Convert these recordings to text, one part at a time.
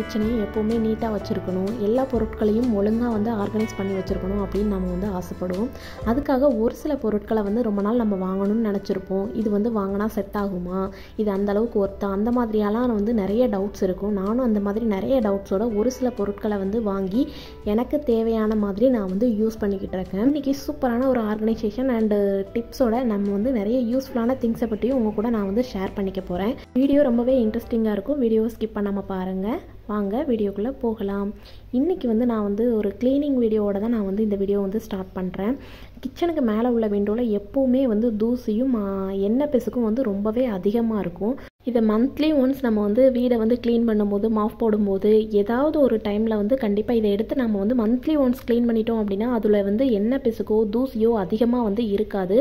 கிச்சனையும் எப்போவுமே நீட்டாக வச்சுருக்கணும், எல்லா பொருட்களையும் ஒழுங்காக வந்து ஆர்கனைஸ் பண்ணி வச்சுருக்கணும் அப்படின்னு நம்ம வந்து ஆசைப்படுவோம். அதுக்காக ஒரு சில பொருட்களை வந்து ரொம்ப நாள் நம்ம வாங்கணும்னு நினச்சிருப்போம். இது வந்து வாங்கினா செட் ஆகுமா, இது அந்தளவுக்கு ஒர்த்தா, அந்த மாதிரியெல்லாம் வந்து நிறைய டவுட்ஸ் இருக்கும். நானும் அந்த மாதிரி நிறைய டவுட்ஸோட ஒரு சில பொருட்களை வந்து வாங்கி எனக்கு தேவையான மாதிரி நான் வந்து யூஸ் பண்ணிக்கிட்டு இருக்கேன். இன்றைக்கி சூப்பரான ஒரு ஆர்கனைசேஷன் அண்டு டிப்ஸோட நம்ம வந்து நிறைய யூஸ்ஃபுல்லான திங்ஸை பற்றியும் உங்கள் கூட நான் வந்து ஷேர் பண்ணிக்க போகிறேன். வீடியோ ரொம்பவே இன்ட்ரெஸ்டிங்காக இருக்கும். வீடியோவை ஸ்கிப் பண்ணாமல் பாருங்கள். வாங்க வீடியோக்குள்ளே போகலாம். இன்றைக்கி வந்து நான் வந்து ஒரு க்ளீனிங் வீடியோவோட தான் நான் வந்து இந்த வீடியோ வந்து ஸ்டார்ட் பண்ணுறேன். கிச்சனுக்கு மேலே உள்ள விண்டோவில் எப்போவுமே வந்து தூசியும் எண்ணெய் பிசுக்கும் வந்து ரொம்பவே அதிகமாக இருக்கும். இதை மந்த்லி ஒன்ஸ் நம்ம வந்து வீடை வந்து க்ளீன் பண்ணும்போது, மாஃப் போடும்போது, ஏதாவது ஒரு டைமில் வந்து கண்டிப்பாக இதை எடுத்து நம்ம வந்து மந்த்லி ஒன்ஸ் க்ளீன் பண்ணிட்டோம் அப்படின்னா அதில் வந்து எண்ணெய் பிசுக்கோ தூசியோ அதிகமாக வந்து இருக்காது.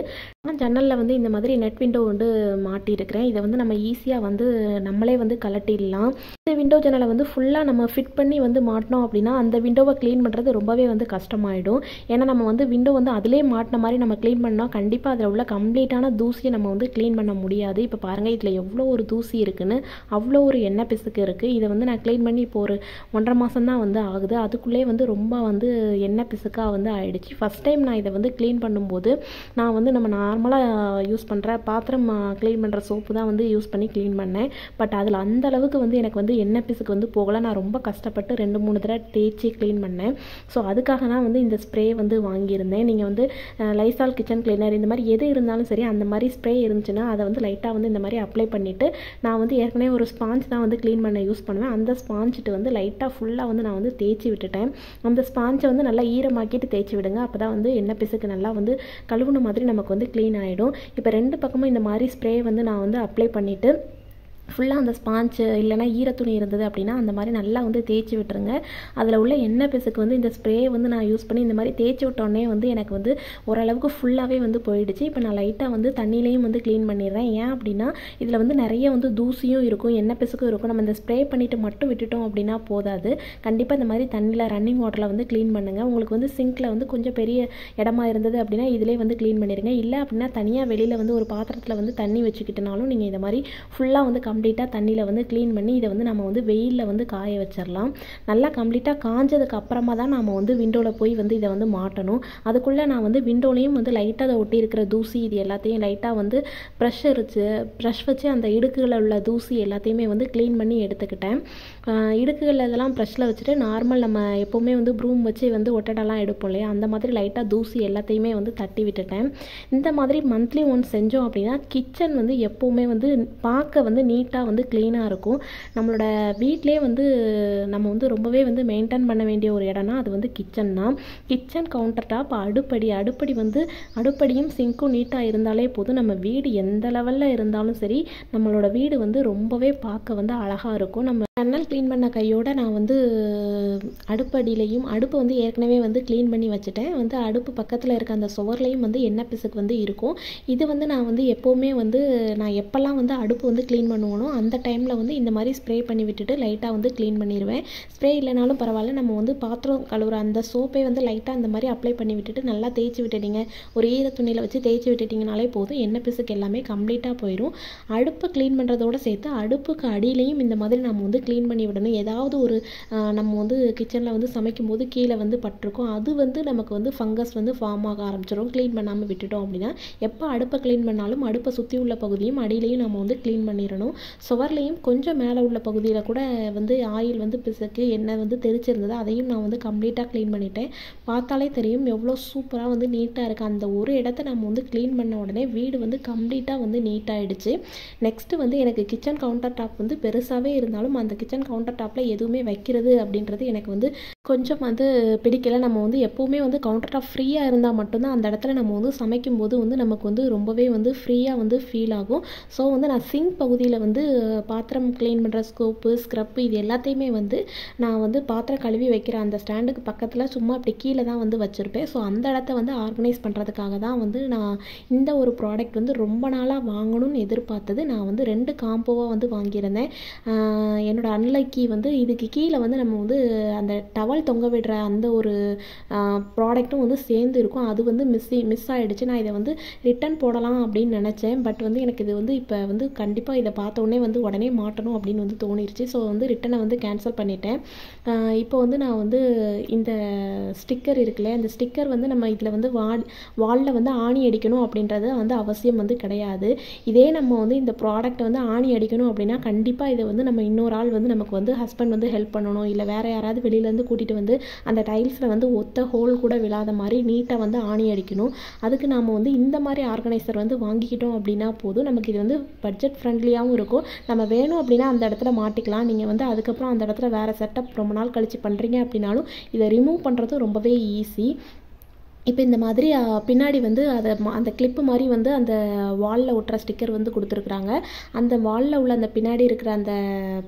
நான் ஜன்னலில் வந்து இந்த மாதிரி நெட் விண்டோ வந்து மாட்டியிருக்கிறேன். இதை வந்து நம்ம ஈஸியாக வந்து நம்மளே வந்து கலட்டிடலாம். இந்த விண்டோ ஜன்னலை வந்து ஃபுல்லாக நம்ம ஃபிட் பண்ணி வந்து மாட்டினோம் அப்படின்னா அந்த விண்டோவை க்ளீன் பண்ணுறது ரொம்பவே வந்து கஷ்டமாயிடும். ஏன்னா நம்ம வந்து விண்டோ வந்து அதிலே மாட்டின மாதிரி நம்ம க்ளீன் பண்ணால் கண்டிப்பாக அதில் உள்ள கம்ப்ளீட்டான தூசியை நம்ம வந்து க்ளீன் பண்ண முடியாது. இப்போ பாருங்கள், இதில் எவ்வளோ ஒரு தூசி இருக்குன்னு, அவ்வளோ ஒரு எண்ணெய் பிசுக்கு இருக்குது. இதை வந்து நான் க்ளீன் பண்ணி இப்போ ஒரு 1.5 மாதம் தான் வந்து ஆகுது. அதுக்குள்ளே வந்து ரொம்ப வந்து எண்ணெய் பிசுக்காக வந்து ஆயிடுச்சு. ஃபஸ்ட் டைம் நான் இதை வந்து க்ளீன் பண்ணும்போது நான் வந்து நம்ம நார்மலாக யூஸ் பண்ணுற பாத்திரம் க்ளீன் பண்ணுற சோப்பு தான் வந்து யூஸ் பண்ணி க்ளீன் பண்ணேன். பட் அதில் அந்த அளவுக்கு வந்து எனக்கு வந்து எண்ணெய் பிசுக்கு வந்து போகலை. நான் ரொம்ப கஷ்டப்பட்டு 2-3 தடவை தேய்ச்சி க்ளீன் பண்ணேன். ஸோ அதுக்காக தான் வந்து இந்த ஸ்ப்ரே வந்து வாங்கியிருந்தேன். நீங்கள் வந்து லைசால் கிச்சன் கிளீனர் இந்த மாதிரி எது இருந்தாலும் சரி, அந்த மாதிரி ஸ்ப்ரே இருந்துச்சுன்னா அதை வந்து லைட்டாக வந்து இந்த மாதிரி அப்ளை பண்ணிவிட்டு, நான் வந்து ஏற்கனவே ஒரு ஸ்பாஞ்ச் தான் வந்து க்ளீன் பண்ண யூஸ் பண்ணுவேன். அந்த ஸ்பாஞ்சிட்டு வந்து லைட்டாக ஃபுல்லாக வந்து நான் வந்து தேய்ச்சி விட்டுட்டேன். அந்த ஸ்பாஞ்சை வந்து நல்லா ஈரமாக்கிட்டு தேய்ச்சி விடுங்க. அப்போ தான் வந்து எண்ணெய் பிசுக்கு நல்லா வந்து கழுவுன மாதிரி நமக்கு வந்து க்ளீன் ஆகிடும். இப்போ 2 பக்கமும் இந்த மாதிரி ஸ்ப்ரே வந்து நான் வந்து அப்ளை பண்ணிவிட்டு ஃபுல்லாக அந்த ஸ்பாஞ்சு இல்லைனா ஈரத்துணி இருந்தது அப்படின்னா அந்த மாதிரி நல்லா வந்து தேய்ச்சி விட்டுருங்க. அதில் உள்ள எண்ணெய் பிசுக்கு வந்து இந்த ஸ்ப்ரே வந்து நான் யூஸ் பண்ணி இந்த மாதிரி தேய்ச்சி விட்டோடனே வந்து எனக்கு வந்து ஓரளவுக்கு ஃபுல்லாகவே வந்து போயிடுச்சு. இப்போ நான் லைட்டாக வந்து தண்ணியிலையும் வந்து க்ளீன் பண்ணிடுறேன். ஏன் அப்படின்னா இதில் வந்து நிறைய வந்து தூசியும் இருக்கும், எண்ணெய் பிசுக்கும் இருக்கும். நம்ம இந்த ஸ்ப்ரே பண்ணிவிட்டு மட்டும் விட்டுட்டோம் அப்படின்னா போதாது. கண்டிப்பாக இந்த மாதிரி தண்ணியில் ரன்னிங் வாட்டரில் வந்து க்ளீன் பண்ணுங்கள். உங்களுக்கு வந்து சிங்கில் வந்து கொஞ்சம் பெரிய இடமா இருந்தது அப்படின்னா இதிலே வந்து க்ளீன் பண்ணிடுங்க. இல்லை அப்படின்னா தனியாக வெளியில் வந்து ஒரு பாத்திரத்தில் வந்து தண்ணி வச்சுக்கிட்டனாலும் நீங்கள் இந்த மாதிரி ஃபுல்லாக வந்து கம்ப்ளீட்டாக தண்ணியில் வந்து க்ளீன் பண்ணி இதை வந்து நம்ம வந்து வெயிலில் வந்து காய வச்சிடலாம். நல்லா கம்ப்ளீட்டாக காஞ்சதுக்கு அப்புறமா தான் நம்ம வந்து விண்டோவில் போய் வந்து இதை வந்து மாட்டணும். அதுக்குள்ளே நான் வந்து விண்டோலையும் வந்து லைட்டாக அதை ஒட்டி இருக்கிற தூசி இது எல்லாத்தையும் லைட்டாக வந்து ப்ரஷ் வச்சு அந்த இடுக்குகளில் உள்ள தூசி எல்லாத்தையுமே வந்து க்ளீன் பண்ணி எடுத்துக்கிட்டேன். இடுக்குகள் இதெல்லாம் ப்ரஷ்ஷில் வச்சுட்டு நார்மல் நம்ம எப்போவுமே வந்து ப்ரூம் வச்சு வந்து ஒட்டடெல்லாம் எடுப்போம் இல்லையா, அந்த மாதிரி லைட்டாக தூசி எல்லாத்தையுமே வந்து தட்டி விட்டுட்டேன். இந்த மாதிரி மந்த்லி ஒன்ஸ் செஞ்சோம் அப்படின்னா கிச்சன் வந்து எப்போவுமே வந்து பார்க்க வந்து நீட்டாக வந்து க்ளீனாக இருக்கும். நம்மளோட வீட்டிலே வந்து நம்ம வந்து ரொம்பவே வந்து மெயின்டைன் பண்ண வேண்டிய ஒரு இடம்னா அது வந்து கிச்சன் தான். கிச்சன் கவுண்டர் டாப், அடுப்படி வந்து அடுப்படியும் சிங்க்கும் நீட்டாக இருந்தாலே போதும். நம்ம வீடு எந்த லெவலில் இருந்தாலும் சரி, நம்மளோட வீடு வந்து ரொம்பவே பார்க்க வந்து அழகாக இருக்கும். நம்ம ஜன்னல் க்ளீன் பண்ண கையோடு நான் வந்து அடுப்படியிலையும் அடுப்பு வந்து ஏற்கனவே வந்து க்ளீன் பண்ணி வச்சுட்டேன். வந்து அடுப்பு பக்கத்தில் இருக்க அந்த சுவர்லையும் வந்து எண்ணெய் பிசுக்கு வந்து இருக்கும். இது வந்து நான் வந்து எப்போவுமே வந்து நான் எப்போல்லாம் வந்து அடுப்பு வந்து க்ளீன் பண்ணுவோனோ அந்த டைமில் வந்து இந்த மாதிரி ஸ்ப்ரே பண்ணி விட்டுட்டு லைட்டாக வந்து க்ளீன் பண்ணிடுவேன். ஸ்ப்ரே இல்லைனாலும் பரவாயில்ல, நம்ம வந்து பாத்திரம் கழுவுற அந்த சோப்பை வந்து லைட்டாக இந்த மாதிரி அப்ளை பண்ணி விட்டுட்டு நல்லா தேய்ச்சி விட்டுட்டீங்க, ஒரு ஈர துணியில் வச்சு தேய்ச்சி விட்டுட்டிங்கனாலே போதும், எண்ணெய் பிசுக்கு எல்லாமே கம்ப்ளீட்டாக போயிடும். அடுப்பு க்ளீன் பண்ணுறதோடு சேர்த்து அடுப்புக்கு அடியிலையும் இந்த மாதிரி நம்ம வந்து க்ளீன் பண்ணி விடணும். ஏதாவது ஒரு நம்ம வந்து கிச்சனில் வந்து சமைக்கும் போது கீழே வந்து பட்டிருக்கும், அது வந்து நமக்கு வந்து ஃபங்கஸ் வந்து ஃபார்ம் ஆக ஆரம்பிச்சிடும் க்ளீன் பண்ணாமல் விட்டுட்டோம் அப்படின்னா. எப்போ அடுப்பை க்ளீன் பண்ணாலும் அடுப்பை சுற்றி உள்ள பகுதியும் அடியிலையும் நம்ம வந்து க்ளீன் பண்ணிடணும். சுவர்லையும் கொஞ்சம் மேலே உள்ள பகுதியில் கூட வந்து ஆயில் வந்து பிசுக்கு எண்ணெய் வந்து தெரிச்சிருந்தது, அதையும் நான் வந்து கம்ப்ளீட்டாக க்ளீன் பண்ணிட்டேன். பார்த்தாலே தெரியும் எவ்வளோ சூப்பராக வந்து நீட்டாக இருக்குது. அந்த ஒரு இடத்த நம்ம வந்து க்ளீன் பண்ண உடனே வீடு வந்து கம்ப்ளீட்டாக வந்து நீட்டாகிடுச்சு. நெக்ஸ்ட்டு வந்து எனக்கு கிச்சன் கவுண்டர் டாப் வந்து பெருசாகவே இருந்தாலும் அந்த கிச்சன் கவுண்டர் டாப்பில் எதுவுமே வைக்கிறது அப்படின்றது எனக்கு வந்து கொஞ்சம் வந்து பிடிக்கலை. நம்ம வந்து எப்போவுமே வந்து கவுண்டர் டாப் ஃப்ரீயாக இருந்தால் மட்டும்தான் அந்த இடத்துல நம்ம வந்து சமைக்கும் போது வந்து நமக்கு வந்து ரொம்பவே வந்து ஃப்ரீயாக வந்து ஃபீல் ஆகும். ஸோ வந்து நான் சிங்க் பகுதியில் வந்து பாத்திரம் க்ளீன் பண்ணுற ஸ்கோப்பு, ஸ்க்ரப்பு இது எல்லாத்தையுமே வந்து நான் வந்து பாத்திரம் கழுவி வைக்கிற அந்த ஸ்டாண்டுக்கு பக்கத்தில் சும்மா அப்படி கீழே தான் வந்து வச்சுருப்பேன். ஸோ அந்த இடத்த வந்து ஆர்கனைஸ் பண்ணுறதுக்காக தான் வந்து நான் இந்த ஒரு ப்ராடக்ட் வந்து ரொம்ப நாளாக வாங்கணும்னு எதிர்பார்த்தது. நான் வந்து 2 காம்போவாக வந்து வாங்கியிருந்தேன். என்னோட அன்லைக்கி வந்து இதுக்கு கீழே வந்து நம்ம வந்து அந்த டவல் தொங்க விடுற அந்த ஒரு ப்ராடக்ட்டும் வந்து சேர்ந்து இருக்கும். அது வந்து மிஸ் ஆகிடுச்சு. நான் இதை வந்து ரிட்டன் போடலாம் அப்படின்னு நினச்சேன். பட் வந்து எனக்கு இது வந்து இப்போ வந்து கண்டிப்பாக இதை பார்த்த பார்த்தோன்னே வந்து உடனே மாட்டணும் அப்படின்னு வந்து தோணிருச்சு. ஸோ வந்து ரிட்டனை வந்து கேன்சல் பண்ணிட்டேன். இப்போ வந்து நான் வந்து இந்த ஸ்டிக்கர் இருக்குல்ல, இந்த ஸ்டிக்கர் வந்து நம்ம இதில் வந்து வாலில் வந்து ஆணி அடிக்கணும் அப்படின்றது வந்து அவசியம் வந்து கிடையாது. இதே நம்ம வந்து இந்த ப்ராடக்ட்டை வந்து ஆணி அடிக்கணும் அப்படின்னா கண்டிப்பாக இதை வந்து நம்ம இன்னொரு ஆள் வந்து நமக்கு வந்து ஹஸ்பண்ட் வந்து ஹெல்ப் பண்ணணும், இல்லை வேறு யாராவது வெளியிலேருந்து கூட்டிகிட்டு வந்து அந்த டைல்ஸில் வந்து ஒத்த ஹோல் கூட விழாத மாதிரி நீட்டாக வந்து ஆணி அடிக்கணும். அதுக்கு நாம் வந்து இந்த மாதிரி ஆர்கனைசர் வந்து வாங்கிக்கிட்டோம் அப்படின்னா போதும். நமக்கு இது வந்து பட்ஜெட் ஃப்ரெண்ட்லியாகவும் இருக்கும். நம்ம வேணும் அப்படின்னா அந்த இடத்துல மாட்டிக்கலாம். நீங்கள் வந்து அதுக்கப்புறம் அந்த இடத்துல வேறு செட்டப் ரொம்ப நாள் கழித்து பண்ணுறீங்க அப்படின்னாலும் இதை ரிமூவ் பண்ணுறது ரொம்பவே ஈஸி. இப்போ இந்த மாதிரி பின்னாடி வந்து அந்த கிளிப்பு மாதிரி வந்து அந்த வாலில் ஒட்டுற ஸ்டிக்கர் வந்து கொடுத்துருக்குறாங்க. அந்த வாலில் உள்ள அந்த பின்னாடி இருக்கிற அந்த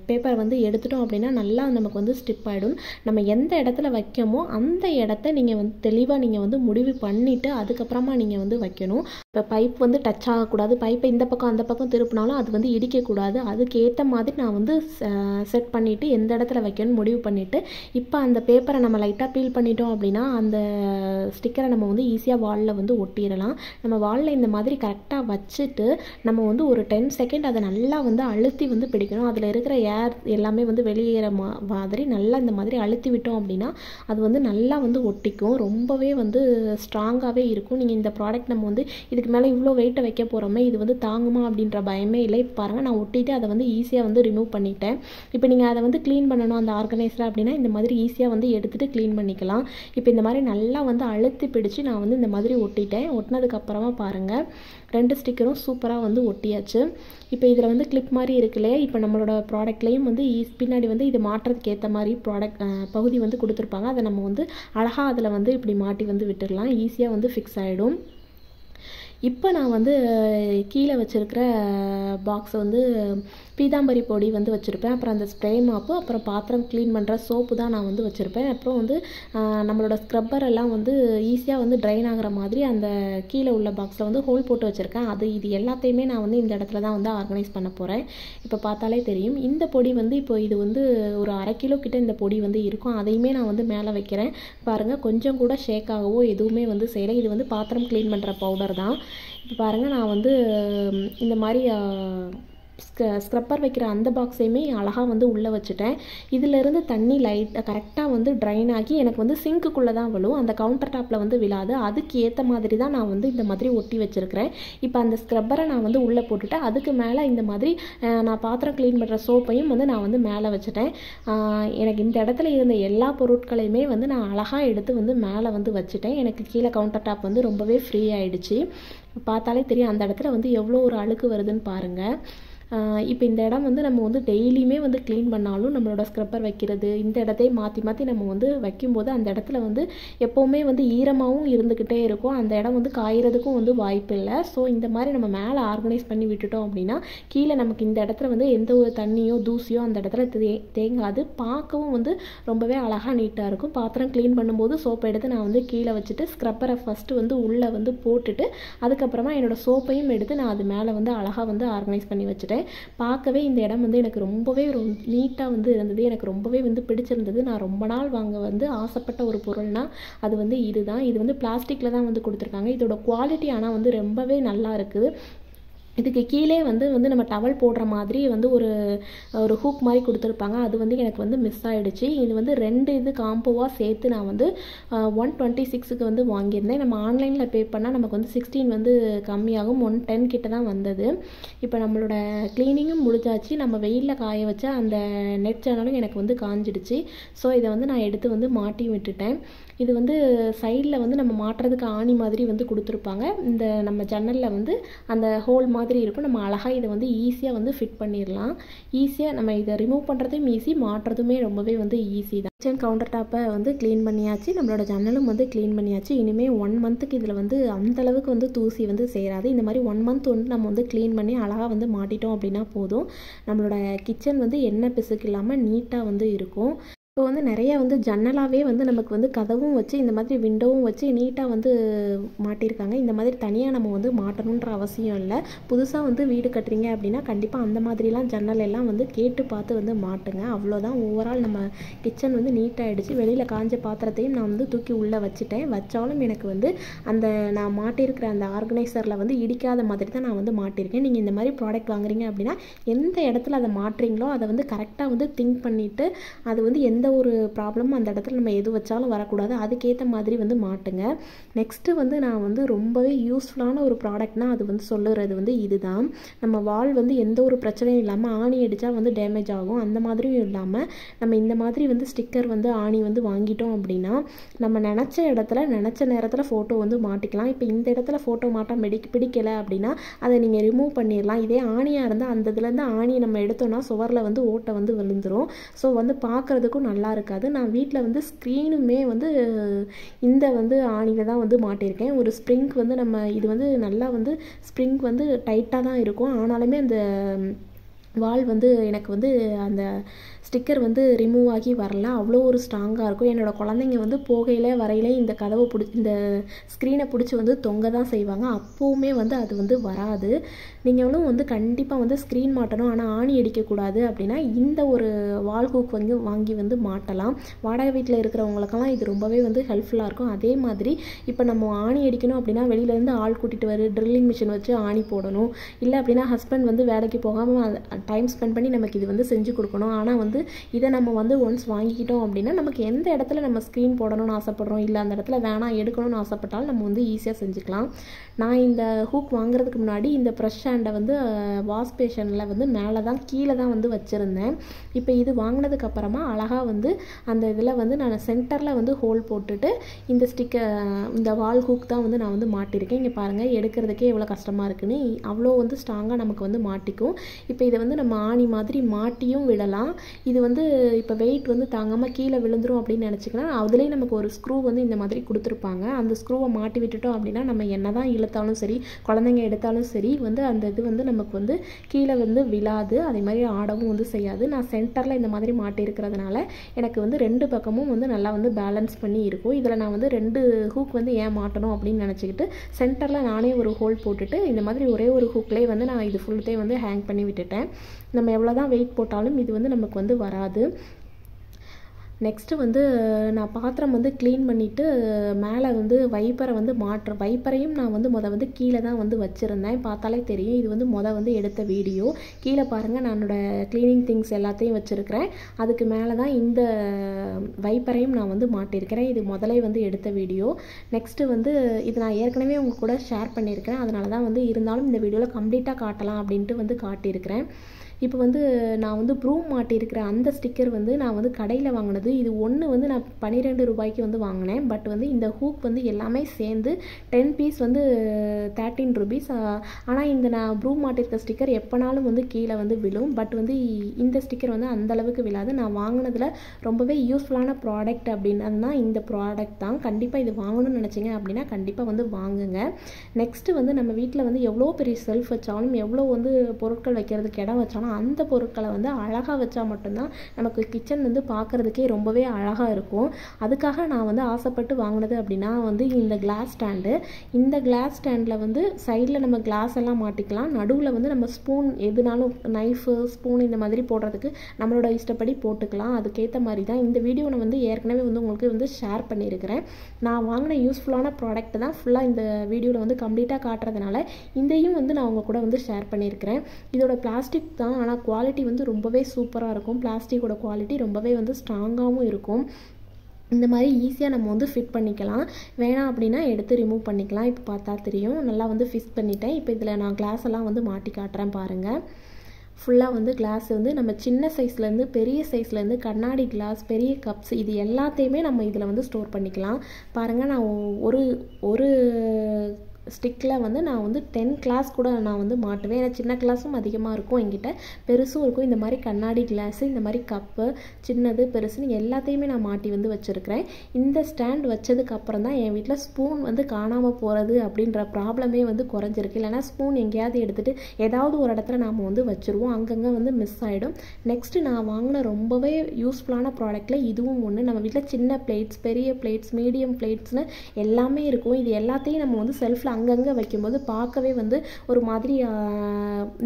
பேப்பரை வந்து எடுத்துட்டோம் அப்படின்னா நல்லா நமக்கு வந்து ஸ்டிப் ஆகிடும். நம்ம எந்த இடத்துல வைக்கமோ அந்த இடத்த நீங்கள் வந்து தெளிவாக நீங்கள் வந்து முடிவு பண்ணிவிட்டு அதுக்கப்புறமா நீங்கள் வந்து வைக்கணும். இப்போ பைப் வந்து டச் ஆகக்கூடாது. பைப்பை இந்த பக்கம் அந்த பக்கம் திருப்பினாலும் அது வந்து இடிக்கக்கூடாது. அதுக்கேற்ற மாதிரி நான் வந்து செட் பண்ணிவிட்டு எந்த இடத்துல வைக்கணும்னு முடிவு பண்ணிவிட்டு இப்போ அந்த பேப்பரை நம்ம லைட்டாக பீல் பண்ணிட்டோம் அப்படின்னா அந்த ஸ்டிக்கரை நம்ம வந்து ஈஸியாக வாலில் வந்து ஒட்டிடலாம். நம்ம வாலில் இந்த மாதிரி கரெக்டாக வச்சுட்டு நம்ம வந்து ஒரு 10 செகண்ட் அதை நல்லா வந்து அழுத்தி வந்து பிடிக்கணும். அதில் இருக்கிற ஏர் எல்லாமே வந்து வெளியேற மாதிரி நல்லா இந்த மாதிரி அழுத்தி விட்டோம் அப்படின்னா அது வந்து நல்லா வந்து ஒட்டிக்கும். ரொம்பவே வந்து ஸ்ட்ராங்காகவே இருக்கும். நீங்கள் இந்த ப்ராடக்ட் நம்ம வந்து இதுக்கு மேலே இவ்வளோ வெயிட்டை வைக்க போகிறோமே, இது வந்து தாங்குமா அப்படின்ற பயமே இல்லை. இப்போ பாருங்கள், நான் ஒட்டிட்டு அதை வந்து ஈஸியாக வந்து ரிமூவ் பண்ணிட்டேன். இப்போ நீங்கள் அதை வந்து க்ளீன் பண்ணணும் அந்த ஆர்கனைசர் அப்படின்னா இந்த மாதிரி ஈஸியாக வந்து எடுத்துகிட்டு க்ளீன் பண்ணிக்கலாம். இப்போ இந்த மாதிரி நல்லா வந்து அழுத்தி பிடிச்சி நான் வந்து இந்த மாதிரி ஒட்டிட்டேன். ஒட்டினதுக்கப்புறமா பாருங்கள் 2 ஸ்டிக்கரும் சூப்பராக வந்து ஒட்டியாச்சு. இப்போ இதில் வந்து கிளிப் மாதிரி இருக்கு இல்லையா, இப்போ நம்மளோட ப்ராடக்ட்லேயும் வந்து பின்னாடி வந்து இது மாட்டுறதுக்கு ஏற்ற மாதிரி பகுதி வந்து கொடுத்துருப்பாங்க. அதை நம்ம வந்து அழகாக அதில் வந்து இப்படி மாட்டி வந்து விட்டுடலாம். ஈஸியாக வந்து ஃபிக்ஸ் ஆகிடும். இப்போ நான் வந்து கீழே வச்சுருக்கிற பாக்ஸை வந்து பீதாம்பரி பொடி வந்து வச்சுருப்பேன். அப்புறம் அந்த ஸ்ப்ரே மாப்பு, அப்புறம் பாத்திரம் க்ளீன் பண்ணுற சோப்பு தான் நான் வந்து வச்சுருப்பேன். அப்புறம் வந்து நம்மளோட ஸ்க்ரப்பர் எல்லாம் வந்து ஈஸியாக வந்து ட்ரைன் ஆகிற மாதிரி அந்த கீழே உள்ள பாக்ஸில் வந்து ஹோல் போட்டு வச்சுருக்கேன். இது எல்லாத்தையுமே நான் வந்து இந்த இடத்துல தான் வந்து ஆர்கனைஸ் பண்ண போகிறேன். இப்போ பார்த்தாலே தெரியும். இந்த பொடி வந்து இப்போ இது வந்து ஒரு 1/2 கிலோ கிட்ட இந்த பொடி வந்து இருக்கும். அதையுமே நான் வந்து மேலே வைக்கிறேன். பாருங்கள், கொஞ்சம் கூட ஷேக் ஆகவோ எதுவுமே வந்து செய்யலை. இது வந்து பாத்திரம் க்ளீன் பண்ணுற பவுடர் தான். இப்போ பாருங்கள், நான் வந்து இந்த மாதிரி ஸ்க்ரப்பர் வைக்கிற அந்த பாக்ஸையுமே அழகாக வந்து உள்ளே வச்சுட்டேன். இதிலேருந்து தண்ணி கரெக்டாக வந்து ட்ரைன் ஆகி எனக்கு வந்து சிங்க்குள்ளே தான் விழும். அந்த கவுண்டர் டாப்பில் வந்து விழாது. அதுக்கு ஏற்ற மாதிரி தான் நான் வந்து இந்த மாதிரி ஒட்டி வச்சுருக்கிறேன். இப்போ அந்த ஸ்க்ரப்பரை நான் வந்து உள்ளே போட்டுட்டேன். அதுக்கு மேலே இந்த மாதிரி நான் பாத்திரம் க்ளீன் பண்ணுற சோப்பையும் வந்து நான் வந்து மேலே வச்சுட்டேன். எனக்கு இந்த இடத்துல இருந்த எல்லா பொருட்களையுமே வந்து நான் அழகாக எடுத்து வந்து மேலே வந்து வச்சுட்டேன். எனக்கு கீழே கவுண்டர் டாப் வந்து ரொம்பவே ஃப்ரீ ஆகிடுச்சு. பார்த்தாலே தெரியும் அந்த இடத்துல வந்து எவ்வளோ ஒரு அழுக்கு வருதுன்னு பாருங்கள். இப்போ இந்த இடம் வந்து நம்ம வந்து டெய்லியுமே வந்து க்ளீன் பண்ணாலும் நம்மளோட ஸ்க்ரப்பர் வைக்கிறது இந்த இடத்தையும் மாற்றி மாற்றி நம்ம வந்து வைக்கும்போது அந்த இடத்துல வந்து எப்போவுமே வந்து ஈரமாகவும் இருந்துக்கிட்டே இருக்கும். அந்த இடம் வந்து காயறதுக்கும் வந்து வாய்ப்பு இல்லை. ஸோ இந்த மாதிரி நம்ம மேலே ஆர்கனைஸ் பண்ணி விட்டுட்டோம் அப்படின்னா கீழே நமக்கு இந்த இடத்துல வந்து எந்த ஒரு தண்ணியோ தூசியோ அந்த இடத்துல தேங்காது. பார்க்கவும் வந்து ரொம்பவே அழகாக நீட்டாக இருக்கும். பாத்திரம் க்ளீன் பண்ணும்போது சோப்பை எடுத்து நான் வந்து கீழே வச்சுட்டு ஸ்க்ரப்பரை ஃபஸ்ட்டு வந்து உள்ளே வந்து போட்டுட்டு அதுக்கப்புறமா என்னோடய சோப்பையும் எடுத்து நான் அது மேலே வந்து அழகாக வந்து ஆர்கனைஸ் பண்ணி வச்சுட்டேன். பார்க்கவே இந்த இடம் வந்து எனக்கு ரொம்பவே நீட்டாக வந்து இருந்தது. எனக்கு ரொம்பவே வந்து பிடிச்சிருந்தது. நான் ரொம்ப நாள் வாங்க வந்து ஆசைப்பட்ட ஒரு பொருள்னா அது வந்து இதுதான். இது வந்து பிளாஸ்டிக்கில் தான் வந்து கொடுத்துருக்காங்க. இதோட குவாலிட்டி ஆனால் வந்து ரொம்பவே நல்லா இருக்குது. இதுக்கு கீழே வந்து நம்ம டவல் போடுற மாதிரி வந்து ஒரு ஹூக் மாதிரி கொடுத்துருப்பாங்க. அது வந்து எனக்கு வந்து மிஸ் ஆகிடுச்சு. இது வந்து 2 இது காம்போவாக சேர்த்து நான் வந்து 126க்கு வந்து வாங்கியிருந்தேன். நம்ம ஆன்லைனில் பே பண்ணால் நமக்கு வந்து 16 வந்து கம்மியாகும். 110 கிட்ட தான் வந்தது. இப்போ நம்மளோட க்ளீனிங்கும் முடிஞ்சாச்சு. நம்ம வெயிலில் காய வச்ச அந்த நெட் சேனலும் எனக்கு வந்து காஞ்சிடுச்சு. ஸோ இதை வந்து நான் எடுத்து வந்து மாட்டி விட்டுட்டேன். இது வந்து சைடில் வந்து நம்ம மாட்டுறதுக்கு ஆணி மாதிரி வந்து கொடுத்துருப்பாங்க. இந்த நம்ம ஜன்னலில் வந்து அந்த ஹோல் மாதிரி இருக்கும். நம்ம அழகாக இதை வந்து ஈஸியாக வந்து ஃபிட் பண்ணிடலாம். ஈஸியாக நம்ம இதை ரிமூவ் பண்ணுறதும் ஈஸி, மாட்டுறதுமே ரொம்பவே வந்து ஈஸி தான். கிச்சன் கவுண்டர் டாப்பை வந்து க்ளீன் பண்ணியாச்சு. நம்மளோட ஜன்னலும் வந்து க்ளீன் பண்ணியாச்சு. இனிமேல் 1 மந்த்துக்கு இதில் வந்து அந்தளவுக்கு வந்து தூசி வந்து சேராது. இந்த மாதிரி 1 மந்த் வந்து நம்ம வந்து க்ளீன் பண்ணி அழகாக வந்து மாட்டிட்டோம் அப்படின்னா போதும். நம்மளோட கிச்சன் வந்து எண்ணெய் பிசுக்கு இல்லாமல் நீட்டாக வந்து இருக்கும். இப்போ வந்து நிறைய வந்து ஜன்னலாகவே வந்து நமக்கு வந்து கதவும் வச்சு இந்த மாதிரி விண்டோவும் வச்சு நீட்டாக வந்து மாட்டியிருக்காங்க. இந்த மாதிரி தனியாக நம்ம வந்து மாட்டணுன்ற அவசியம் இல்லை. புதுசாக வந்து வீடு கட்டுறீங்க அப்படின்னா கண்டிப்பாக அந்த மாதிரிலாம் ஜன்னல் எல்லாம் வந்து கேட்டு பார்த்து வந்து மாட்டுங்க. அவ்வளோதான். ஓவரால் நம்ம கிச்சன் வந்து நீட்டாகிடுச்சு. வெளியில் காஞ்ச பாத்திரத்தையும் நான் வந்து தூக்கி உள்ளே வச்சுட்டேன். வச்சாலும் எனக்கு வந்து அந்த நான் மாட்டியிருக்கிற அந்த ஆர்கனைசரில் வந்து இடிக்காத மாதிரி தான் நான் வந்து மாட்டியிருக்கேன். நீங்கள் இந்த மாதிரி ப்ராடக்ட் வாங்குறீங்க அப்படின்னா எந்த இடத்துல அதை மாட்டுறீங்களோ அதை வந்து கரெக்டாக வந்து திங்க் பண்ணிவிட்டு அது வந்து எந்த ஒரு ப்ராப்ளமும் அந்த இடத்துல நம்ம எது வச்சாலும் வரக்கூடாது. அதுக்கேற்ற மாதிரி வந்து மாட்டுங்க. நெக்ஸ்ட்டு வந்து நான் வந்து ரொம்பவே யூஸ்ஃபுல்லான ஒரு ப்ராடக்ட்னால் அது வந்து சொல்லுறது வந்து இதுதான். நம்ம வால் வந்து எந்த ஒரு பிரச்சனையும் இல்லாமல் ஆணி அடித்தா வந்து டேமேஜ் ஆகும். அந்த மாதிரியும் இல்லாமல் நம்ம இந்த மாதிரி வந்து ஸ்டிக்கர் வந்து ஆணி வந்து வாங்கிட்டோம் அப்படின்னா நம்ம நினச்ச இடத்துல நினச்ச நேரத்தில் ஃபோட்டோ வந்து மாட்டிக்கலாம். இப்போ இந்த இடத்துல ஃபோட்டோ மாட்ட பிடிக்கலை அப்படின்னா அதை நீங்கள் ரிமூவ் பண்ணிடலாம். இதே ஆணியாக இருந்தால் அந்த இதுலேருந்து ஆணியை நம்ம எடுத்தோம்னா சுவரில் வந்து ஓட்டை வந்து விழுந்துடும். ஸோ வந்து பார்க்குறதுக்கும் நல்லா இருக்காது. நான் வீட்டில் வந்து ஸ்க்ரீனுமே வந்து இந்த வந்து ஆணியில் தான் வந்து மாட்டியிருக்கேன். ஒரு ஸ்ப்ரிங் வந்து நம்ம இது வந்து நல்லா வந்து ஸ்ப்ரிங் வந்து டைட்டாக தான் இருக்கும். ஆனாலுமே அந்த வால் வந்து எனக்கு வந்து அந்த ஸ்டிக்கர் வந்து ரிமூவ் ஆகி வரல. அவ்வளோ ஒரு ஸ்ட்ராங்காக இருக்கும். என்னோடய குழந்தைங்க வந்து போகையிலே வரையிலே இந்த கதவை இந்த ஸ்க்ரீனை பிடிச்சி வந்து தொங்க தான் செய்வாங்க. அப்போவுமே வந்து அது வந்து வராது. நீங்களும் வந்து கண்டிப்பாக வந்து ஸ்க்ரீன் மாட்டணும் ஆனால் ஆணி அடிக்கக்கூடாது அப்படின்னா இந்த ஒரு வால் ஹூக் வந்து வாங்கி வந்து மாட்டலாம். வாடகை வீட்டில் இருக்கிறவங்களுக்கெல்லாம் இது ரொம்பவே வந்து ஹெல்ப்ஃபுல்லாக இருக்கும். அதே மாதிரி இப்போ நம்ம ஆணி அடிக்கணும் அப்படின்னா வெளியிலேருந்து ஆள் கூட்டிகிட்டு வர ட்ரில்லிங் மிஷின் வச்சு ஆணி போடணும். இல்லை அப்படின்னா ஹஸ்பண்ட் வந்து வேலைக்கு போகாமல் டைம் ஸ்பெண்ட் பண்ணி நமக்கு இது வந்து செஞ்சு கொடுக்கணும். ஆனால் வந்து இதை நம்ம வந்து ஒன்ஸ் வாங்கிக்கிட்டோம் அப்படின்னா நமக்கு எந்த இடத்துல நம்ம ஸ்க்ரீன் போடணும்னு ஆசைப்படுறோம் இல்லை அந்த இடத்துல வேணாம் எடுக்கணும்னு ஆசைப்பட்டாலும் நம்ம வந்து ஈஸியாக செஞ்சுக்கலாம். நான் இந்த ஹூக் வாங்குறதுக்கு முன்னாடி இந்த ப்ரெஷ் ஹேண்டை வந்து வாஷ் பேஷனில் வந்து மேலே தான் கீழே தான் வந்து வச்சுருந்தேன். இப்போ இது வாங்கினதுக்கு அப்புறமா அழகாக வந்து அந்த இதில் வந்து நான் சென்டரில் வந்து ஹோல் போட்டுட்டு இந்த வால் ஹூக் தான் வந்து நான் வந்து மாட்டியிருக்கேன். இங்கே பாருங்கள் எடுக்கிறதுக்கே எவ்வளோ கஷ்டமாக இருக்குன்னு. அவ்வளோ வந்து ஸ்ட்ராங்காக நமக்கு வந்து மாட்டிக்கும். இப்போ இதை வந்து நம்ம ஆணி மாதிரி மாட்டியும் விடலாம். இது வந்து இப்போ வெயிட் வந்து தாங்காமல் கீழே விழுந்துரும் அப்படின்னு நினச்சிக்கலாம். அதுலேயும் நமக்கு ஒரு ஸ்க்ரூ வந்து இந்த மாதிரி கொடுத்துருப்பாங்க. அந்த ஸ்க்ரூவை மாட்டி விட்டுட்டோம் அப்படின்னா நம்ம என்ன தான் இழுத்தாலும் சரி குழந்தைங்க எடுத்தாலும் சரி வந்து அந்த இது வந்து நமக்கு வந்து கீழே வந்து விழாது. அதே மாதிரி ஆடவும் வந்து செய்யாது. நான் சென்டரில் இந்த மாதிரி மாட்டியிருக்கிறதுனால எனக்கு வந்து 2 பக்கமும் வந்து நல்லா வந்து பேலன்ஸ் பண்ணி இருக்கும். இதில் நான் வந்து 2 ஹூக் வந்து ஏன் மாட்டணும் அப்படின்னு நினச்சிக்கிட்டு சென்டரில் நானே ஒரு ஹோல் போட்டுட்டு இந்த மாதிரி ஒரே ஒரு ஹூக்லேயே வந்து நான் இது ஃபுல்லுத்தையும் வந்து ஹேங் பண்ணி விட்டுட்டேன். நம்ம எவ்வளோ தான் வெயிட் போட்டாலும் இது வந்து நமக்கு வந்து வராது. நெக்ஸ்ட்டு வந்து நான் பாத்திரம் வந்து க்ளீன் பண்ணிவிட்டு மேலே வந்து வைப்பரை வந்து வைப்பரையும் நான் வந்து வந்து கீழே தான் வந்து வச்சுருந்தேன். பார்த்தாலே தெரியும் இது வந்து வந்து எடுத்த வீடியோ. கீழே பாருங்கள் நான் என்னோடய க்ளீனிங் திங்ஸ் எல்லாத்தையும் வச்சுருக்கிறேன். அதுக்கு மேலே தான் இந்த வைப்பரையும் நான் வந்து மாட்டியிருக்கிறேன். இது முதலே வந்து எடுத்த வீடியோ. நெக்ஸ்ட்டு வந்து இது நான் ஏற்கனவே உங்கள் கூட ஷேர் பண்ணியிருக்கிறேன். அதனால தான் வந்து இருந்தாலும் இந்த வீடியோவில் கம்ப்ளீட்டாக காட்டலாம் அப்படின்ட்டு வந்து காட்டியிருக்கிறேன். இப்போ வந்து நான் வந்து ப்ரூம் மாட்டியிருக்கிற அந்த ஸ்டிக்கர் வந்து நான் வந்து கடையில் வாங்கினது. இது ஒன்று வந்து நான் 12 ரூபாய்க்கு வந்து வாங்கினேன். பட் வந்து இந்த ஹூக் வந்து எல்லாமே சேர்ந்து 10 பீஸ் வந்து 13 rupees. ஆனால் இந்த நான் ப்ரூம் மாட்டியிருக்க ஸ்டிக்கர் எப்போனாலும் வந்து கீழே வந்து விழும். பட் வந்து இந்த ஸ்டிக்கர் வந்து அந்தளவுக்கு விழாது. நான் வாங்கினதில் ரொம்பவே யூஸ்ஃபுல்லான ப்ராடக்ட் அப்படின்னா இந்த ப்ராடக்ட் தான். கண்டிப்பாக இது வாங்கணும்னு நினச்சிங்க அப்படின்னா கண்டிப்பாக வந்து வாங்குங்க. நெக்ஸ்ட்டு வந்து நம்ம வீட்டில் வந்து எவ்வளோ பெரிய செல்ஃப் வச்சாலும் எவ்வளோ வந்து பொருட்கள் வைக்கிறதுக்கு இடம் வச்சாலும் அந்த பொருட்களை வந்து அழகாக வச்சா மட்டும்தான் நமக்கு கிச்சன் வந்து பார்க்குறதுக்கே ரொம்பவே அழகாக இருக்கும். அதுக்காக நான் வந்து ஆசைப்பட்டு வாங்கினது அப்படின்னா வந்து இந்த கிளாஸ் ஸ்டாண்டு. இந்த கிளாஸ் ஸ்டாண்டில் வந்து சைடில் நம்ம கிளாஸ் எல்லாம் மாட்டிக்கலாம். நடுவில் வந்து நம்ம ஸ்பூன் எதுனாலும் நைஃபு ஸ்பூன் இந்த மாதிரி போடுறதுக்கு நம்மளோட இஷ்டப்படி போட்டுக்கலாம். அதுக்கேற்ற மாதிரி தான் இந்த வீடியோ நான் வந்து ஏற்கனவே வந்து உங்களுக்கு வந்து ஷேர் பண்ணியிருக்கிறேன். நான் வாங்கின யூஸ்ஃபுல்லான ப்ராடக்ட் தான் ஃபுல்லாக இந்த வீடியோவில் வந்து கம்ப்ளீட்டாக காட்டுறதுனால இதையும் வந்து நான் உங்கள் கூட வந்து ஷேர் பண்ணியிருக்கிறேன். இதோட பிளாஸ்டிக் தான், ஆனால் குவாலிட்டி வந்து ரொம்பவே சூப்பராக இருக்கும். பிளாஸ்டிக்கோட குவாலிட்டி ரொம்பவே வந்து ஸ்ட்ராங்காகவும் இருக்கும். இந்த மாதிரி ஈஸியாக நம்ம வந்து ஃபிட் பண்ணிக்கலாம். வேணாம் அப்படின்னா எடுத்து ரிமூவ் பண்ணிக்கலாம். இப்போ பார்த்தா தெரியும் நல்லா வந்து ஃபிக்ஸ் பண்ணிட்டேன். இப்போ இதில் நான் கிளாஸ் எல்லாம் வந்து மாட்டி காட்டுறேன் பாருங்கள். ஃபுல்லாக வந்து கிளாஸ் வந்து நம்ம சின்ன சைஸ்லேருந்து பெரிய சைஸ்லேருந்து கண்ணாடி கிளாஸ், பெரிய கப்ஸ் இது எல்லாத்தையுமே நம்ம இதில் வந்து ஸ்டோர் பண்ணிக்கலாம். பாருங்கள் நான் ஒரு ஸ்டிக்கில் வந்து நான் வந்து 10 கிளாஸ் கூட நான் வந்து மாட்டுவேன். ஏன்னா சின்ன கிளாஸும் அதிகமாக இருக்கும் என்கிட்ட, பெருசும் இருக்கும். இந்த மாதிரி கண்ணாடி கிளாஸு, இந்த மாதிரி கப்பு, சின்னது பெருசுன்னு எல்லாத்தையுமே நான் மாட்டி வந்து வச்சுருக்கிறேன். இந்த ஸ்டாண்ட் வச்சதுக்கு அப்புறம் தான் என் வீட்டில் ஸ்பூன் வந்து காணாமல் போகிறது அப்படின்ற ப்ராப்ளமே வந்து குறைஞ்சிருக்கு. இல்லைனா ஸ்பூன் எங்கேயாவது எடுத்துகிட்டு ஏதாவது ஒரு இடத்துல நாம் வந்து வச்சுருவோம், அங்கங்கே வந்து மிஸ் ஆகிடும். நெக்ஸ்ட்டு நான் வாங்கின ரொம்பவே யூஸ்ஃபுல்லான ப்ராடக்ட்டில் இதுவும் ஒன்று. நம்ம வீட்டில் சின்ன பிளேட்ஸ், பெரிய பிளேட்ஸ், மீடியம் பிளேட்ஸ்னு எல்லாமே இருக்கும். இது எல்லாத்தையும் நம்ம வந்து செல்ஃபில் அங்கங்கே வைக்கும்போது பார்க்கவே வந்து ஒரு மாதிரி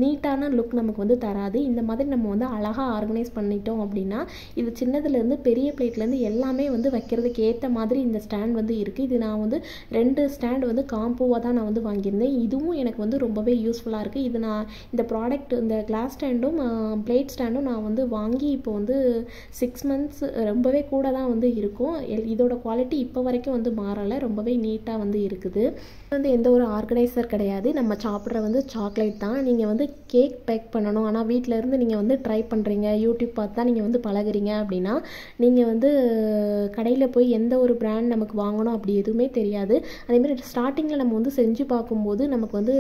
நீட்டான லுக் நமக்கு வந்து தராது. இந்த மாதிரி நம்ம வந்து அழகாக ஆர்கனைஸ் பண்ணிட்டோம் அப்படின்னா இது சின்னதுலேருந்து பெரிய பிளேட்லேருந்து எல்லாமே வந்து வைக்கிறதுக்கு ஏற்ற மாதிரி இந்த ஸ்டாண்ட் வந்து இருக்குது. இது நான் வந்து 2 ஸ்டாண்ட் வந்து காம்போவாக தான் நான் வந்து வாங்கியிருந்தேன். இதுவும் எனக்கு வந்து ரொம்பவே யூஸ்ஃபுல்லாக இருக்குது. இது நான் இந்த ப்ராடக்ட், இந்த கிளாஸ் ஸ்டாண்டும் பிளேட் ஸ்டாண்டும் நான் வந்து வாங்கி இப்போ வந்து 6 மந்த்ஸ் ரொம்பவே கூட தான் வந்து இருக்கும். இதோட குவாலிட்டி இப்போ வரைக்கும் வந்து மாறலை, ரொம்பவே நீட்டாக வந்து இருக்குது. வந்து எந்த ஒரு ஆர்கனைசர் கிடையாது, நம்ம சாப்பிட்ற வந்து சாக்லேட் தான். நீங்கள் வந்து கேக் பேக் பண்ணணும், ஆனால் வீட்டில் இருந்து நீங்கள் வந்து ட்ரை பண்ணுறீங்க, யூடியூப் பார்த்து தான் நீங்கள் வந்து பழகுறீங்க அப்படின்னா நீங்கள் வந்து கடையில் போய் எந்த ஒரு பிராண்ட் நமக்கு வாங்கணும் அப்படி எதுவுமே தெரியாது. அதேமாதிரி ஸ்டார்டிங்கில் நம்ம வந்து செஞ்சு பார்க்கும்போது நமக்கு வந்து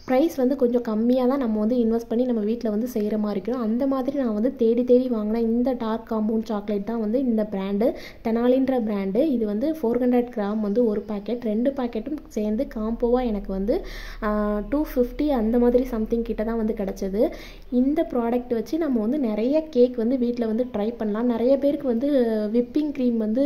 ப்ரைஸ் வந்து கொஞ்சம் கம்மியாக தான் நம்ம வந்து இன்வெஸ்ட் பண்ணி நம்ம வீட்டில் வந்து செய்கிற மாதிரி இருக்கும். அந்த மாதிரி நான் வந்து தேடி வாங்கினேன். இந்த டார்க் காம்பவுண்ட் சாக்லேட் தான் வந்து இந்த பிராண்டு, தெனாலின்ற பிராண்டு. இது வந்து 400 கிராம் வந்து ஒரு பேக்கெட், 2 பேக்கெட்டும் சேர்ந்து காம்போவாக எனக்கு வந்து 250 அந்த மாதிரி சம்திங் கிட்ட தான் வந்து கிடச்சிது. இந்த ப்ராடக்ட் வச்சு நம்ம வந்து நிறைய கேக் வந்து வீட்டில் வந்து ட்ரை பண்ணலாம். நிறைய பேருக்கு வந்து விப்பிங் க்ரீம் வந்து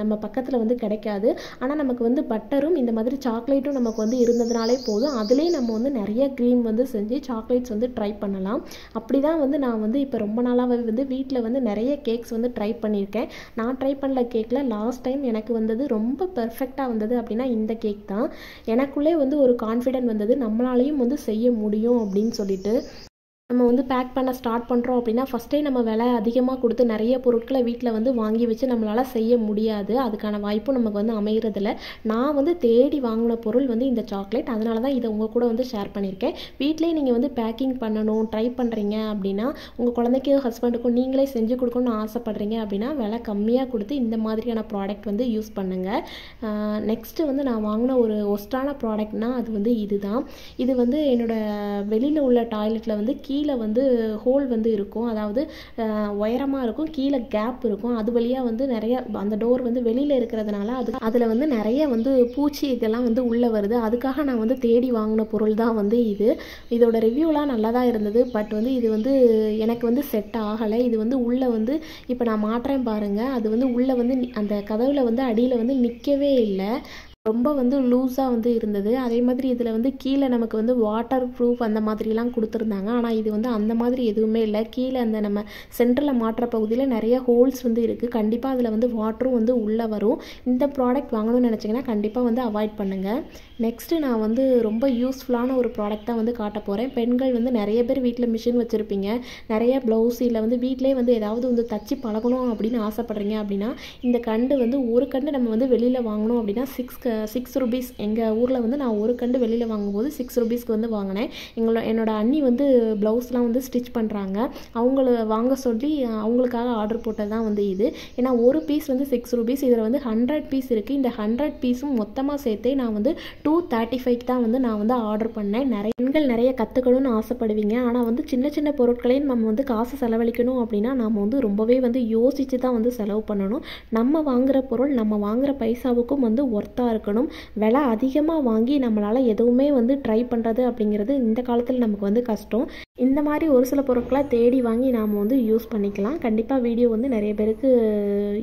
நம்ம பக்கத்தில் வந்து கிடைக்காது, ஆனால் நமக்கு வந்து பட்டரும் இந்த மாதிரி சாக்லேட்டும் நமக்கு வந்து இருந்ததுனாலே போதும், அதுலேயே நம்ம வந்து நிறைய க்ரீம் வந்து செஞ்சு சாக்லேட்ஸ் வந்து ட்ரை பண்ணலாம். அப்படி தான் வந்து நான் வந்து இப்போ ரொம்ப நாளாகவே வந்து வீட்டில் வந்து நிறைய கேக்ஸ் வந்து ட்ரை பண்ணியிருக்கேன். நான் ட்ரை பண்ணல கேக்கில் லாஸ்ட் டைம் எனக்கு வந்தது ரொம்ப பெர்ஃபெக்டாக வந்தது அப்படின்னா இந்த கேக் தான். எனக்குள்ளே வந்து ஒரு கான்ஃபிடென்ட் வந்தது, நம்மளாலையும் வந்து செய்ய முடியும் அப்படின்னு சொல்லிட்டு. நம்ம வந்து பேக் பண்ண ஸ்டார்ட் பண்ணுறோம் அப்படின்னா ஃபஸ்ட்டே நம்ம விலை அதிகமாக கொடுத்து நிறைய பொருட்களை வீட்டில் வந்து வாங்கி வச்சு நம்மளால் செய்ய முடியாது, அதுக்கான வாய்ப்பும் நமக்கு வந்து அமைகிறதில்ல. நான் வந்து தேடி வாங்கின பொருள் வந்து இந்த சாக்லேட், அதனால தான் இதை உங்கள் கூட வந்து ஷேர் பண்ணியிருக்கேன். வீட்டிலே நீங்கள் வந்து பேக்கிங் பண்ணணும் ட்ரை பண்ணுறீங்க அப்படின்னா, உங்கள் குழந்தைக்கு ஹஸ்பண்டுக்கும் நீங்களே செஞ்சு கொடுக்கணும்னு ஆசைப்பட்றீங்க அப்படின்னா விலை கம்மியாக கொடுத்து இந்த மாதிரியான ப்ராடக்ட் வந்து யூஸ் பண்ணுங்கள். நெக்ஸ்ட்டு வந்து நான் வாங்கின ஒரு ஒஸ்ட்டான ப்ராடக்ட்னால் அது வந்து இதுதான். இது வந்து என்னோடய வெளியில் உள்ள டாய்லெட்டில் வந்து கீழே வந்து ஹோல் வந்து இருக்கும், அதாவது உயரமாக இருக்கும், கீழே கேப் இருக்கும். அது வழியாக வந்து நிறைய அந்த டோர் வந்து வெளியில் இருக்கிறதுனால அதில் வந்து நிறைய வந்து பூச்சி இதெல்லாம் வந்து உள்ளே வருது. அதுக்காக நான் வந்து தேடி வாங்கின பொருள் தான் வந்து இது. இதோட ரிவ்யூலாம் நல்லா தான் இருந்தது, பட் வந்து இது வந்து எனக்கு வந்து செட் ஆகலை. இது வந்து உள்ளே வந்து இப்போ நான் மாட்டுறேன் பாருங்கள், அது வந்து உள்ளே வந்து அந்த கதவில் வந்து அடியில் வந்து நிற்கவே இல்லை, ரொம்ப வந்து லூஸாக வந்து இருந்தது. அதே மாதிரி இதில் வந்து கீழே நமக்கு வந்து வாட்டர் ப்ரூஃப் அந்த மாதிரிலாம் கொடுத்துருந்தாங்க, ஆனால் இது வந்து அந்த மாதிரி எதுவுமே இல்லை. கீழே அந்த நம்ம சென்டரில் மாட்டுற பகுதியில் நிறைய ஹோல்ஸ் வந்து இருக்குது, கண்டிப்பாக அதில் வந்து வாட்டரும் வந்து உள்ளே வரும். இந்த ப்ராடக்ட் வாங்கணும்னு நினச்சிங்கன்னா கண்டிப்பாக வந்து அவாய்ட் பண்ணுங்கள். நெக்ஸ்ட்டு நான் வந்து ரொம்ப யூஸ்ஃபுல்லான ஒரு ப்ராடக்ட் தான் வந்து காட்ட போகிறேன். பெண்கள் வந்து நிறைய பேர் வீட்டில் மிஷின் வச்சுருப்பீங்க, நிறைய ப்ளவுஸ் இல்லை வந்து வீட்டிலே வந்து ஏதாவது வந்து தச்சு பழகணும் அப்படின்னு ஆசைப்பட்றீங்க அப்படின்னா இந்த கண்டு வந்து ஒரு கண்டு நம்ம வந்து வெளியில் வாங்கணும் அப்படின்னா 6 ருபீஸ். எங்கள் ஊரில் வந்து நான் ஒரு கண்டு வெளியில் வாங்கும்போது 6 ருபீஸ்க்கு வந்து வாங்கினேன். என்னோட அண்ணி வந்து ப்ளவுஸ்லாம் வந்து ஸ்டிச் பண்ணுறாங்க, அவங்கள வாங்க சொல்லி அவங்களுக்காக ஆர்டர் போட்டது தான் வந்து இது. ஏன்னா ஒரு பீஸ் வந்து 6 ருபீஸ், இதில் வந்து 100 பீஸ் இருக்குது. இந்த 100 பீஸும் மொத்தமாக சேர்த்தே நான் வந்து 235 தான் வந்து நான் வந்து ஆர்டர் பண்ணேன். நிறைய பெண்கள் நிறைய கற்றுக்கணும்னு ஆசைப்படுவீங்க, ஆனால் வந்து சின்ன சின்ன பொருட்களையும் நம்ம வந்து காசு செலவழிக்கணும் அப்படின்னா நம்ம வந்து ரொம்பவே வந்து யோசித்து தான் வந்து செலவு பண்ணணும். நம்ம வாங்குகிற பொருள் நம்ம வாங்குகிற பைசாவுக்கும் வந்து ஒர்த்தாக இருக்கணும். விலை அதிகமாக வாங்கி நம்மளால் எதுவுமே வந்து ட்ரை பண்ணுறது அப்படிங்கிறது இந்த காலத்தில் நமக்கு வந்து கஷ்டம். இந்த மாதிரி ஒரு சில பொருட்களை தேடி வாங்கி நாம் வந்து யூஸ் பண்ணிக்கலாம். கண்டிப்பாக வீடியோ வந்து நிறைய பேருக்கு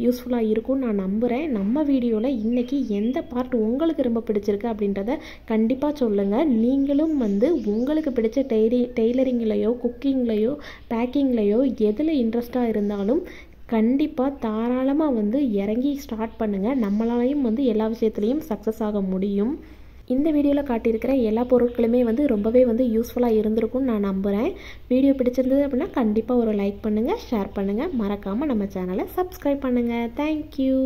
யூஸ்ஃபுல்லாக இருக்கும்னு நான் நம்புகிறேன். நம்ம வீடியோவில் இன்றைக்கி எந்த பார்ட் உங்களுக்கு ரொம்ப பிடிச்சிருக்கு அப்படின்றத கண்டிப்பாக சொல்லுங்கள். நீங்களும் வந்து உங்களுக்கு பிடிச்ச டெய்லரிங்லையோ குக்கிங்லையோ பேக்கிங்லையோ எதில் இன்ட்ரெஸ்டாக இருந்தாலும் கண்டிப்பாக தாராளமாக வந்து இறங்கி ஸ்டார்ட் பண்ணுங்கள். நம்மளாலையும் வந்து எல்லா விஷயத்துலையும் சக்ஸஸ் ஆக முடியும். இந்த வீடியோவில் காட்டியிருக்கிற எல்லா பொருட்களுமே வந்து ரொம்பவே வந்து யூஸ்ஃபுல்லாக இருந்திருக்கும்னு நான் நம்புகிறேன். வீடியோ பிடிச்சிருந்தது அப்படின்னா கண்டிப்பாக ஒரு லைக் பண்ணுங்கள், ஷேர் பண்ணுங்கள், மறக்காமல் நம்ம சேனலை சப்ஸ்கிரைப் பண்ணுங்கள். தேங்க்யூ.